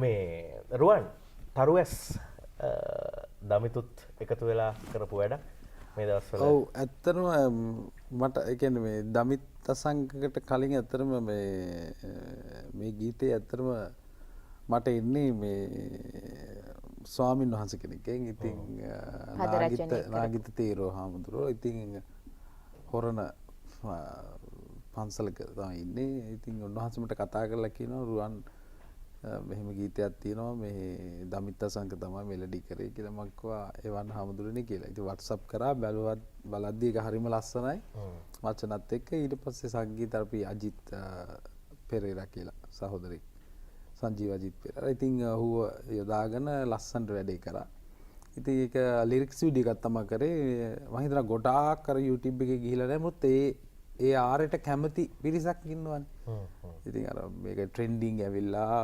මේ රුවන් තරුවැස් දමිතුත් එකතු වෙලා කරපු වැඩක් මේ දවස්වල. ඔව් ඇත්තටම මට ඒ කියන්නේ මේ දමිත් අසංකකට කලින් ඇත්තටම මේ ගීතේ ඇත්තටම මට එන්නේ මේ ස්වාමීන් වහන්සේ කෙනෙක්ගෙන්. ඉතින් නාගිත තේරෝ හාමුදුරුවෝ ඉතින් හොරණ පන්සලක තමයි ඉන්නේ. ඉතින් උන්වහන්සේ මට කතා කරලා කියනවා රුවන් මෙහෙම ගීතයක් තියෙනවා මේ දමිත් අසංක තමයි මෙලඩි කරේ කියලා. මම කිව්වා එවන් හාමුදුරනේ කියලා. ඉතින් WhatsApp කරා බලද්දී ඒක හරිම ලස්සනයි. වචනත් එක්ක ඊට පස්සේ සංගීත අපි අජිත් පෙරේරා කියලා සහෝදරෙක් සංජීව අජිත් පෙරේරා. ඉතින් ඌව යොදාගෙන ලස්සනට වැඩේ කරා. ඉතින් ඒක ලිරික්ස් වීඩියෝ එකක් තමයි කරේ. මම හිතනවා ගොඩාක් අර YouTube එකේ ගිහිලා නැමුත් ඒ ආරයට කැමති පිරිසක් ඉන්නවනේ. ඉතින් අර මේක ට්‍රෙන්ඩින් ඇවිල්ලා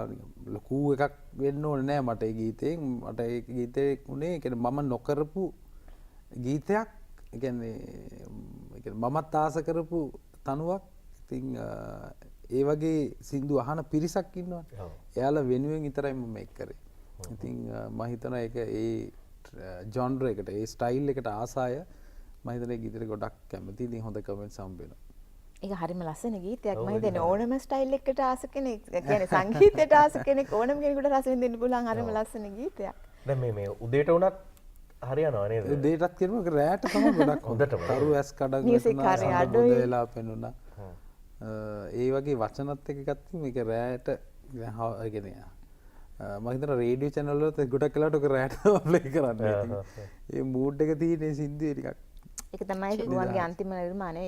ලොකු එකක් වෙන්න ඕනේ නෑ මට ඒ ගීතෙන්. මට ඒ ගීතේ උනේ කියන්නේ මම නොකරපු ගීතයක්. ඒ කියන්නේ මමත් ආස කරපු තනුවක්. ඉතින් ඒ වගේ සින්දු අහන පිරිසක් ඉන්නවනේ. එයාලා වෙනුවෙන් විතරයි මම මේක කරේ. ඉතින් මම හිතනවා ඒක ඒ ජොන්ර් එකට ඒ ස්ටයිල් එකට ආසාය මම හිතන්නේ ගීතේ ගොඩක් කැමති. ඉතින් හොඳ කමෙන්ට්ස් හම්බ වෙනවා. ඒක හරිම ලස්සන ගීතයක්. මම හිතන්නේ ඕනම ස්ටයිල් එකකට ආස කෙනෙක්, ඒ කියන්නේ සංගීතයට ආස කෙනෙක් ඕනම කෙනෙකුට රස විඳින්න පුළුවන් හරිම ලස්සන ගීතයක්. දැන් මේ උදේට උනත් හරියනවා නේද? උදේටත් කරනවා රැට තමයි ගොඩක් හොඳටම. තරු ඇස් කඩගෙන සඳ වෙලා පෙනුණා. ඒ වගේ වචනත් එක්ක ගත්තම මේක රැට ඒ කියන්නේ මම හිතන රේඩියෝ channel වලත් ගොඩක් වෙලාවට ඔක රැට ප්ලේ කරන්නේ. ඒ මූඩ් එක තියෙන සින්දුවේ ටිකක් ඒක තමයි රුවන්ගේ අන්තිම නිර්මාණය.